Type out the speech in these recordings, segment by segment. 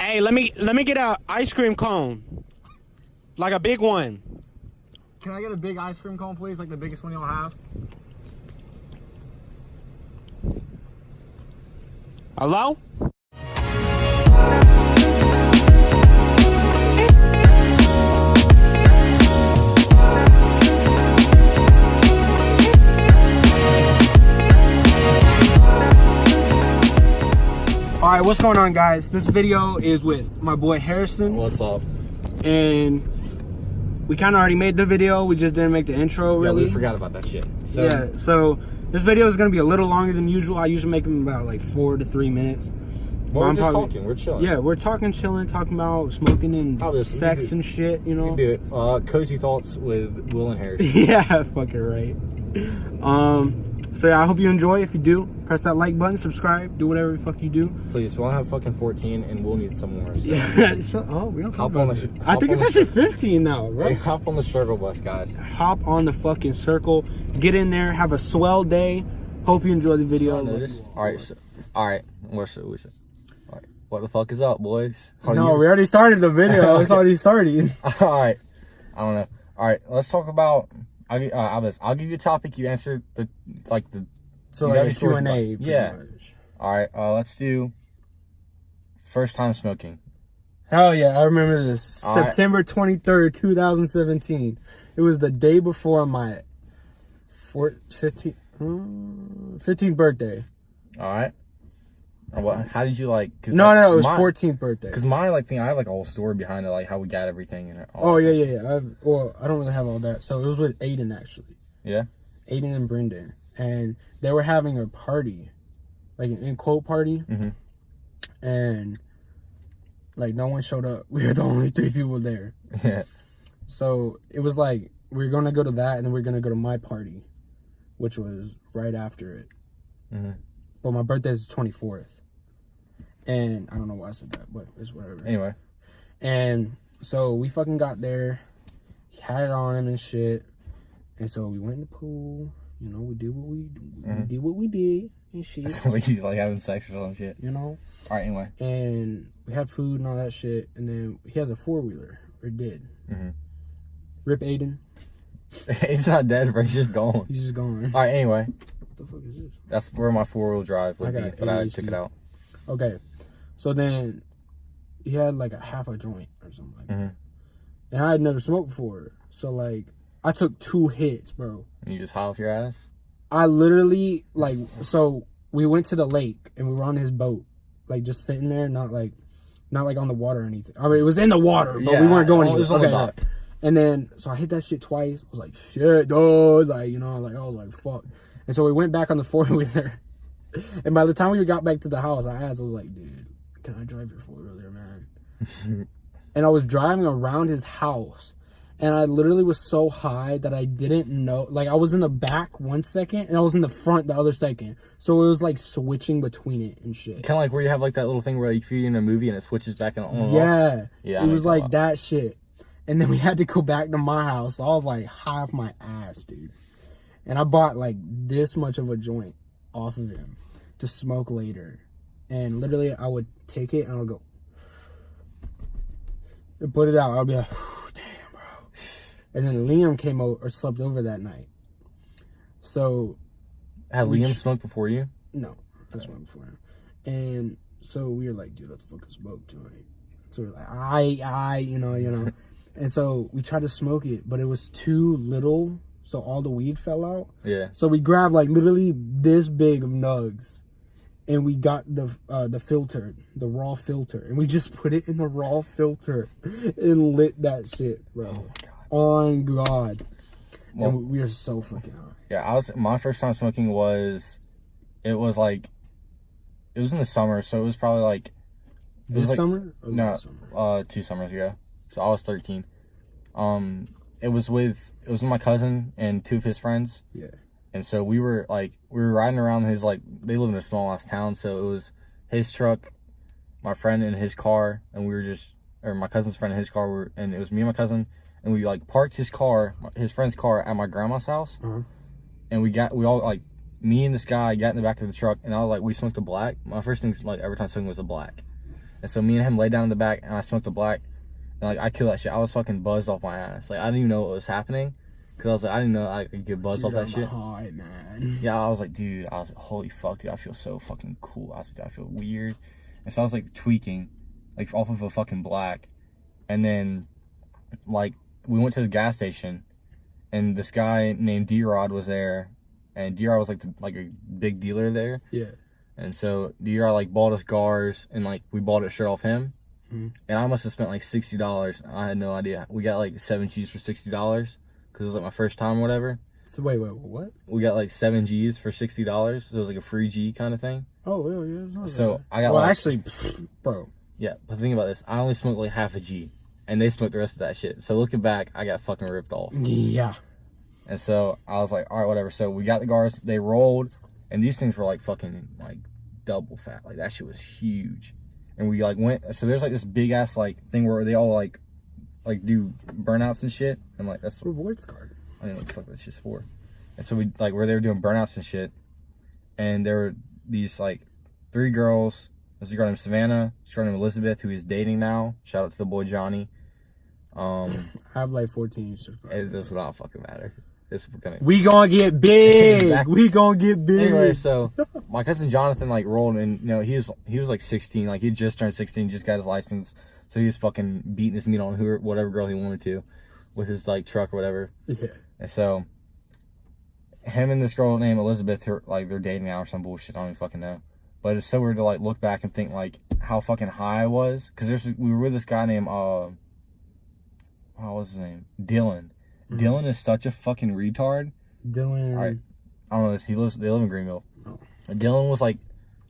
Hey, let me get a ice cream cone, like a big one. Can I get a big ice cream cone, please? Like the biggest one y'all have? Hello? All right, what's going on, guys? This video is with my boy Harrison. What's up? And we kind of already made the video. We just didn't make the intro, really. Yeah, we forgot about that shit. So this video is going to be a little longer than usual. I usually make them about like 4 to 3 minutes. Well, we're just talking. We're chilling. Yeah, we're talking, chilling, talking about smoking and sex and shit, you know? We do it. Cozy Thoughts with Will and Harrison. Yeah, fucking right. So yeah, I hope you enjoy. If you do, press that like button, subscribe, do whatever the fuck you do. Please, we want to have fucking 14 and we'll need some more. So. Yeah. Oh, we don't talk about it. I think it's actually 15 now, right? Hey, hop on the circle bus, guys. Hop on the fucking circle. Get in there. Have a swell day. Hope you enjoy the video. All right. What's it? All right. What the fuck is up, boys? We already started the video. It's already started. All right. I don't know. All right. Let's talk about. I'll give you a topic. You answer the. So like a Q&A. Yeah. Much. All right. Let's do. First time smoking. Hell yeah, I remember this. All September 23rd, 2017. It was the day before my 15th birthday. All right. How did you like? No, it was 14th birthday. Because my thing, I have like a whole story behind it, like how we got everything and all. Oh yeah. I don't really have all that. So it was with Aiden actually. Yeah. Aiden and Brendan, and they were having a party, like an in quote party, and like no one showed up. We were the only 3 people there. Yeah. So it was like we were gonna go to that, and then we are gonna go to my party, which was right after it. But my birthday is the 24th. And I don't know why I said that, but it's whatever. Anyway. And so we fucking got there. He had it on him and shit. And so we went in the pool. You know, we did what we did and shit. Sounds like he's like having sex or some shit. You know? All right, anyway. And we had food and all that shit. And then he has a 4-wheeler. Or did. Rip Aiden. He's not dead, bro. He's just gone. He's just gone. All right, anyway. What the fuck is this? That's where my 4-wheel drive would be, but I took it out. Okay. So then he had like a half a joint or something like that. And I had never smoked before. So like I took 2 hits, bro. And you just high off your ass? I literally so we went to the lake and we were on his boat. Like just sitting there, not like on the water or anything. I mean, it was in the water, but we weren't going anywhere. Okay. And then so I hit that shit twice. I was like, shit, dog. Like, you know, I was like, fuck. And so we went back on the 4-wheeler. And by the time we got back to the house, I was like, dude, can I drive your 4-wheeler, man? And I was driving around his house. And I literally was so high that I didn't know. Like, I was in the back 1 second, and I was in the front the other second. So it was, like, switching between it and shit. Kind of like where you have, like, that little thing where like, if you're in a movie and it switches back and on. Yeah. Yeah. It was like that shit. And then we had to go back to my house. So I was, like, high off my ass, dude. And I bought, like, this much of a joint off of him to smoke later. And literally, I would take it and I would go and put it out. I'd be like, damn, bro. And then Liam came over or slept over that night. So. Had Liam smoked before you? No, I smoked before him. And so we were like, dude, let's fucking smoke tonight. So we were like, you know. And so we tried to smoke it, but it was too little. So all the weed fell out. Yeah. So we grabbed like literally this big of nugs, and we got the filter, the raw filter, and we just put it in the raw filter and lit that shit, bro. Oh my God. On God. Well, and we were so fucking high. Yeah, my first time smoking was in the summer, so it was probably like summer? Or no, summer? 2 summers ago. So I was 13. It was with my cousin and 2 of his friends. Yeah. And so we were riding around his, like, they live in a small ass town, so it was his truck, my friend in his car, and my cousin's friend in his car, and it was me and my cousin, and we like parked his friend's car at my grandma's house. And we all like me and this guy got in the back of the truck, and I was like, we smoked a black. My first thing, like, every time smoking was a black. And so me and him laid down in the back, and I smoked a black. And, like, I killed that shit. I was fucking buzzed off my ass. Like, I didn't even know what was happening. Because I was like, I didn't know I could get buzzed off that shit. High, man. Yeah, I was like, dude, I was like, holy fuck, dude, I feel so fucking cool. I was like, I feel weird. And so I was, like, tweaking, like, off of a fucking black. And then, like, we went to the gas station, and this guy named D-Rod was there. And D-Rod was, like a big dealer there. Yeah. And so D-Rod, like, bought us cigars, and, like, we bought it straight off him. Mm-hmm. And I must have spent, like, $60. I had no idea. We got, like, 7 G's for $60, because it was, like, my first time or whatever. So, wait, what? We got, like, 7 G's for $60. So it was, like, a free G kind of thing. Oh, yeah. So I got, well, like... actually, bro. Yeah, but think about this. I only smoked, like, half a G. And they smoked the rest of that shit. So looking back, I got fucking ripped off. Yeah. And so I was like, all right, whatever. So we got the cigars, they rolled, and these things were like fucking like double fat. Like that shit was huge. And we like went, so there's like this big ass like thing where they all like do burnouts and shit. And like that's rewards card. I don't know what the fuck that shit's for. And so we like where they were doing burnouts and shit. And there were these like 3 girls. There's a girl named Savannah, there's a girl named Elizabeth who is dating now. Shout out to the boy Johnny. I have like 14 subscribers. It does not fucking matter. We gonna get big. Exactly. We gonna get big. Anyway, so my cousin Jonathan like rolled, and you know he was like 16, like he just turned 16, just got his license, so he was fucking beating his meat on whatever girl he wanted to, with his like truck or whatever. Yeah. And so him and this girl named Elizabeth, they're dating now or some bullshit. I don't even fucking know. But it's so weird to like look back and think like how fucking high I was, because we were with this guy named what was his name? Dylan. Dylan is such a fucking retard. Dylan. I don't know. They live in Greenville. Oh. And Dylan was like,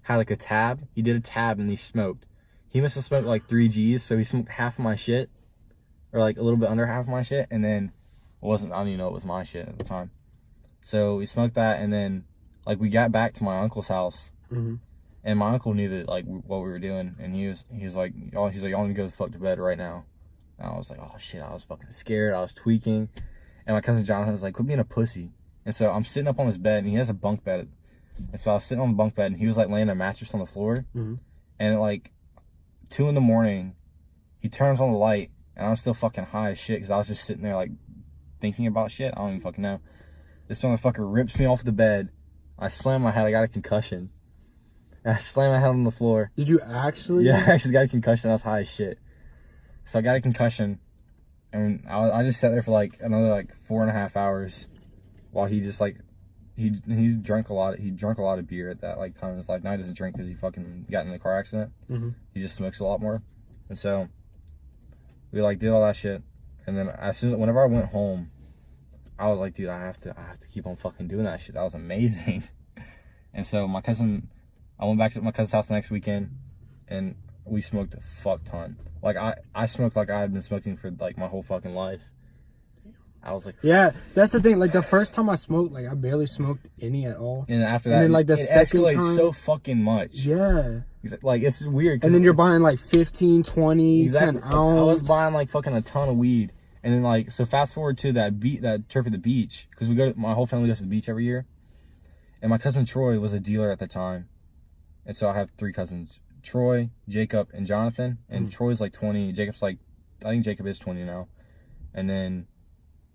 had like a tab. He did a tab and he smoked. He must have smoked like 3 G's, so he smoked half of my shit. Or like a little bit under half of my shit. And then I don't even know it was my shit at the time. So we smoked that, and then like we got back to my uncle's house. Mm-hmm. And my uncle knew that like what we were doing, and he was like, y'all need to go the fuck to bed right now. And I was like, oh shit, I was fucking scared. I was tweaking. And my cousin Jonathan was like, quit being a pussy. And so I'm sitting up on his bed, and he has a bunk bed. And so I was sitting on the bunk bed, and he was like laying a mattress on the floor. Mm-hmm. And at like 2 a.m, he turns on the light, and I'm still fucking high as shit because I was just sitting there like thinking about shit. I don't even fucking know. This motherfucker rips me off the bed. I slam my head. I got a concussion. And I slammed my head on the floor. Did you actually? Yeah, I actually got a concussion. I was high as shit. So I got a concussion, and I just sat there for like another like 4.5 hours, while he just like he drank a lot. He drank a lot of beer at that like time in his life. Now he doesn't drink because he fucking got in a car accident. Mm-hmm. He just smokes a lot more, and so we like did all that shit. And then whenever I went home, I was like, dude, I have to keep on fucking doing that shit. That was amazing. And so I went back to my cousin's house the next weekend, and we smoked a fuck ton. Like I smoked like I had been smoking for like my whole fucking life. I was like, yeah, that's the thing. Like the first time I smoked, like I barely smoked any at all. And after that, and then like the second time, so fucking much. Yeah. Like it's weird. And then you're buying like 15, 20, exactly. 10 ounce. I was buying like fucking a ton of weed. And then like, so fast forward to that trip at the beach, because my whole family goes to the beach every year. And my cousin Troy was a dealer at the time. And so I have 3 cousins. Troy, Jacob, and Jonathan. And Troy's like 20. Jacob's like, I think Jacob is 20 now. And then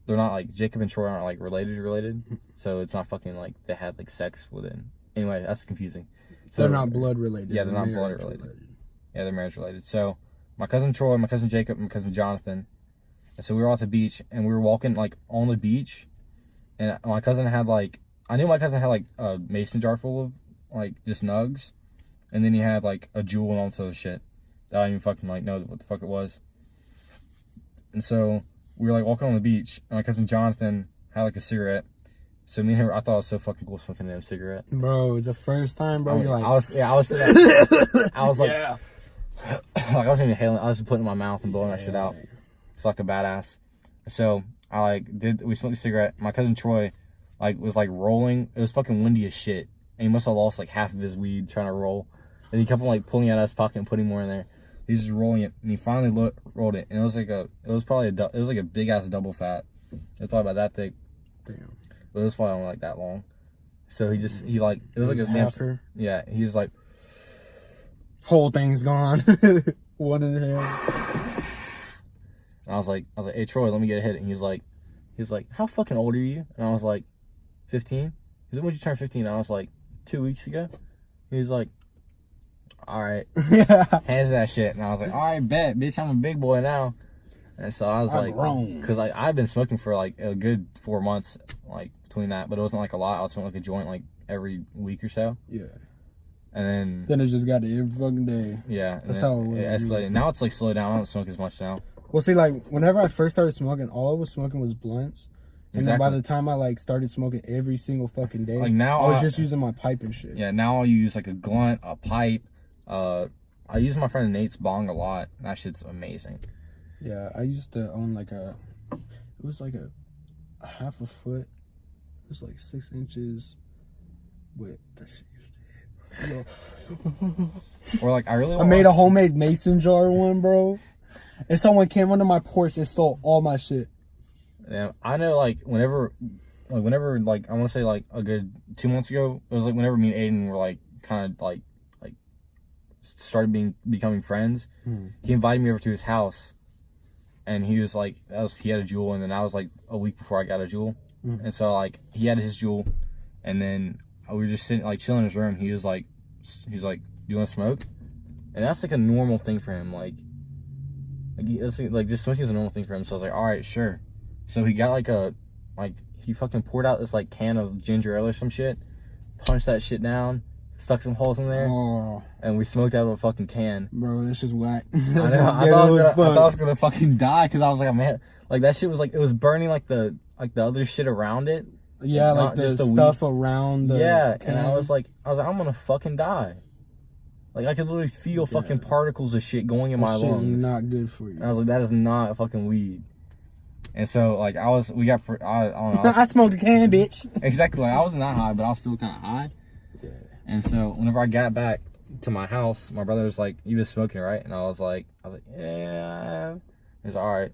they're not like, Jacob and Troy aren't like related. So it's not fucking like they had like sex within. Anyway, that's confusing. So they're not blood related. Yeah, they're not blood related. Yeah, they're marriage related. So my cousin Troy, my cousin Jacob, and my cousin Jonathan. And so we were at the beach, and we were walking like on the beach. And my cousin had like, I knew my cousin had like a mason jar full of like just nugs. And then he had like a jewel and all this other shit that I didn't even fucking like know what the fuck it was. And so we were like walking on the beach, and my cousin Jonathan had like a cigarette. So me and him, I thought it was so fucking cool smoking a damn cigarette. Bro, the first time, bro, you're like, I was like, yeah. Like I wasn't even inhaling. I was just putting it in my mouth and blowing that shit out. It's like a badass. So we smoked a cigarette. My cousin Troy was like rolling. It was fucking windy as shit, and he must have lost like half of his weed trying to roll. And he kept on like pulling out of his pocket and putting more in there. He's just rolling it, and he finally rolled it, and it was like a big ass double fat. It was probably about that thick. Damn. But it was probably only like that long. So he like, it was like a damn, yeah, he was like, whole thing's gone. One in the hand. And I was like, hey Troy, let me get a hit. And he was like, how fucking old are you? And I was like, 15. He's like, when did you turn 15? And I was like, 2 weeks ago. He was like, all right, hands that shit. And I was like, all right, bet, bitch, I'm a big boy now. And so I was like, because I've been smoking for like a good 4 months, like between that, but it wasn't like a lot. I was smoking like a joint like every week or so. Yeah. And then it just got to every fucking day. Yeah. That's how it escalated. Now it's like slowed down. I don't smoke as much now. Well, see, like whenever I first started smoking, all I was smoking was blunts. And then by the time I like started smoking every single fucking day, like now I was just using my pipe and shit. Yeah, now I use like a blunt, a pipe. I use my friend Nate's bong a lot. That shit's amazing. Yeah, I used to own like it was like a half a foot. It was like 6 inches. Wait, that shit used to hit. Or like I made a homemade mason jar one, bro. And someone came under my porch and stole all my shit. Yeah, I know. Like whenever, I want to say like a good 2 months ago, it was like whenever me and Aiden were like kind of like started becoming friends. He invited me over to his house, and he was like, he had a Juul, and then I was like a week before I got a Juul, and so like he had his Juul, and then we were just sitting like chilling in his room. He's like, you want to smoke? And that's like a normal thing for him. Like just smoking is a normal thing for him. So I was like, all right, sure. So he got he fucking poured out this like can of ginger ale or some shit, punched that shit down, stuck some holes in there, and we smoked out of a fucking can. Bro, that's just whack. I thought I was gonna fucking die because I was like, man, like that shit was like, it was burning like the other shit around it. Yeah, like the stuff around the can. And I was like, I'm gonna fucking die. Like I could literally feel fucking particles of shit going in my lungs. Not good for you. And I was like, that is not fucking weed. And so like I don't know. I smoked a can, bitch. Exactly. Like, I wasn't that high, but I was still kind of high. Yeah. And so whenever I got back to my house, my brother was like, "You been smoking, right?" And I was like, "Yeah." He's like, "All right."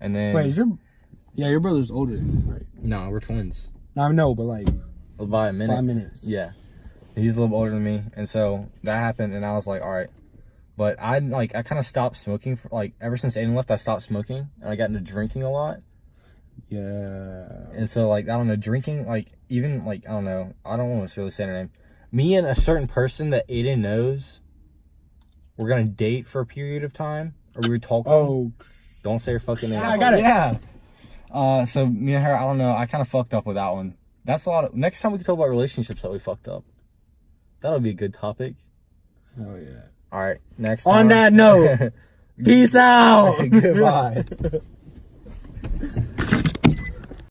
And then wait, your brother's older than you, right? No, we're twins. I know, but like by a minute. 5 minutes. Yeah. He's a little older than me, and so that happened, and I was like, all right. But I kind of stopped smoking for like ever since Aiden left. I stopped smoking, and I got into drinking a lot. Yeah. And so like I don't know, drinking like even like I don't know, I don't want to really say her name. Me and a certain person that Aiden knows, we're gonna date for a period of time, or we were talking. Oh, don't say her fucking name. I got it. Yeah. So me and her, I don't know. I kind of fucked up with that one. That's a lot of. Next time we can talk about relationships that we fucked up. That'll be a good topic. Oh yeah. All right. Next time. On that note, peace out. Goodbye.